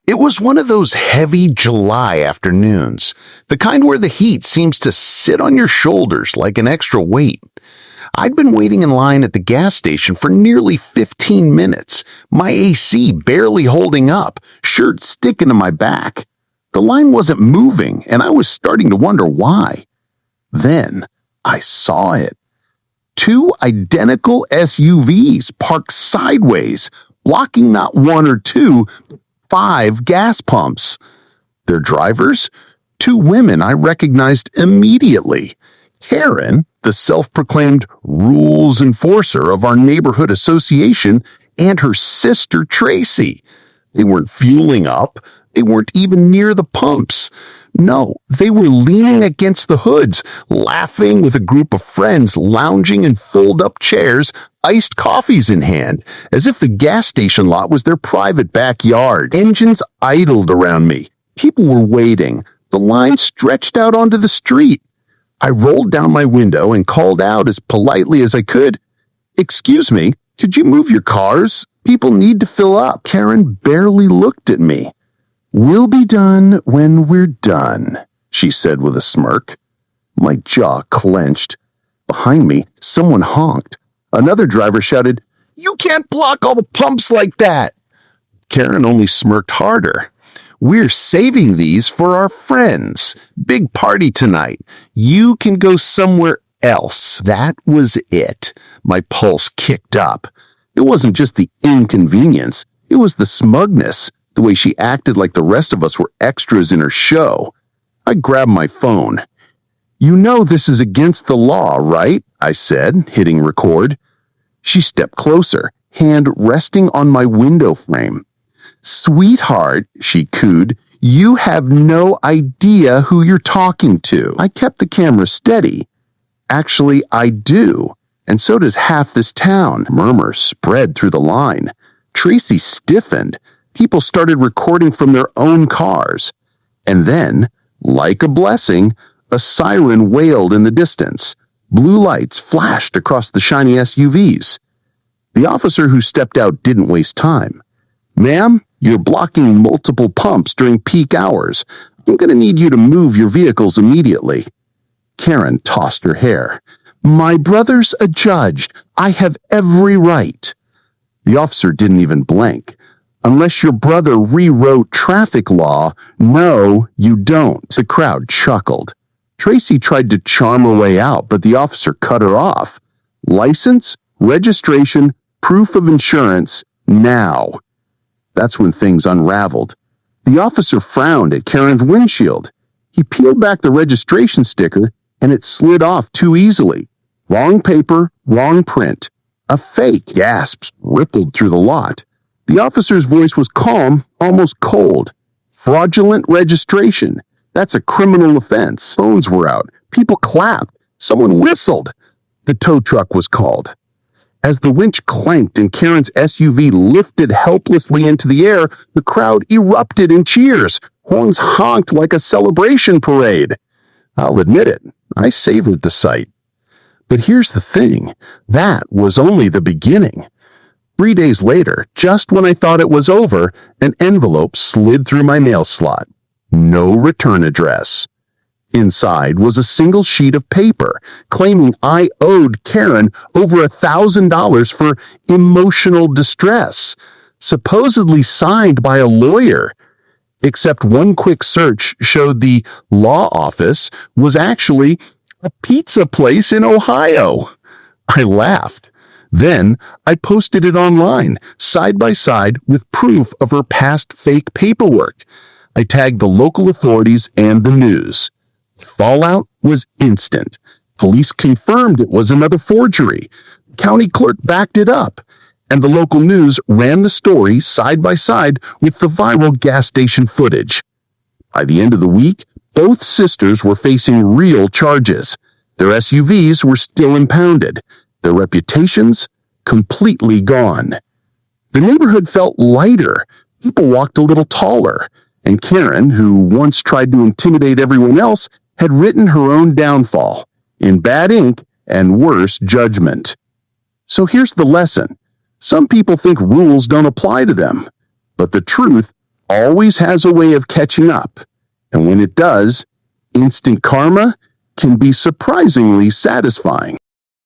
It was one of those heavy July afternoons, the kind where the heat seems to sit on your shoulders like an extra weight. I'd been waiting in line at the gas station for nearly 15 minutes, my AC barely holding up, shirt sticking to my back. The line wasn't moving, and I was starting to wonder why. Then I saw it. Two identical SUVs parked sideways, blocking not one or two, but 5 gas pumps. Their drivers? 2 women I recognized immediately. Karen, the self-proclaimed rules enforcer of our neighborhood association, and her sister Tracy. They weren't fueling up. They weren't even near the pumps. No, they were leaning against the hoods, laughing with a group of friends lounging in fold-up chairs, iced coffees in hand, as if the gas station lot was their private backyard. Engines idled around me. People were waiting. The line stretched out onto the street. I rolled down my window and called out as politely as I could, "Excuse me, could you move your cars? People need to fill up." Karen barely looked at me. "We'll be done when we're done," she said with a smirk. My jaw clenched. Behind me, someone honked. Another driver shouted, "You can't block all the pumps like that!" Karen only smirked harder. "We're saving these for our friends. Big party tonight. You can go somewhere else." That was it. My pulse kicked up. It wasn't just the inconvenience. It was the smugness, the way she acted like the rest of us were extras in her show. I grabbed my phone. "You know this is against the law, right?" I said, hitting record. She stepped closer, hand resting on my window frame. "Sweetheart," she cooed, "you have no idea who you're talking to." I kept the camera steady. "Actually, I do, and so does half this town." Murmurs spread through the line. Tracy stiffened. People started recording from their own cars. And then, like a blessing, a siren wailed in the distance. Blue lights flashed across the shiny SUVs. The officer who stepped out didn't waste time. "Ma'am, you're blocking multiple pumps during peak hours. I'm going to need you to move your vehicles immediately." Karen tossed her hair. "My brother's a judge. I have every right." The officer didn't even blink. "Unless your brother rewrote traffic law, no, you don't." The crowd chuckled. Tracy tried to charm her way out, but the officer cut her off. "License, registration, proof of insurance, now." That's when things unraveled. The officer frowned at Karen's windshield. He peeled back the registration sticker, and it slid off too easily. Wrong paper, wrong print. A fake. Gasps rippled through the lot. The officer's voice was calm, almost cold. "Fraudulent registration. That's a criminal offense." Phones were out. People clapped. Someone whistled. The tow truck was called. As the winch clanked and Karen's SUV lifted helplessly into the air, the crowd erupted in cheers. Horns honked like a celebration parade. I'll admit it, I savored the sight. But here's the thing, that was only the beginning. 3 days later, just when I thought it was over, an envelope slid through my mail slot. No return address. Inside was a single sheet of paper claiming I owed Karen over $1,000 for emotional distress, supposedly signed by a lawyer. Except one quick search showed the law office was actually a pizza place in Ohio. I laughed. Then I posted it online, side by side with proof of her past fake paperwork. I tagged the local authorities and the news. Fallout was instant. Police confirmed it was another forgery. The county clerk backed it up. And the local news ran the story side by side with the viral gas station footage. By the end of the week, both sisters were facing real charges. Their SUVs were still impounded. Their reputations completely gone. The neighborhood felt lighter. People walked a little taller. And Karen, who once tried to intimidate everyone else, had written her own downfall in bad ink and worse judgment. So here's the lesson. Some people think rules don't apply to them, but the truth, always has a way of catching up, and when it does, instant karma can be surprisingly satisfying.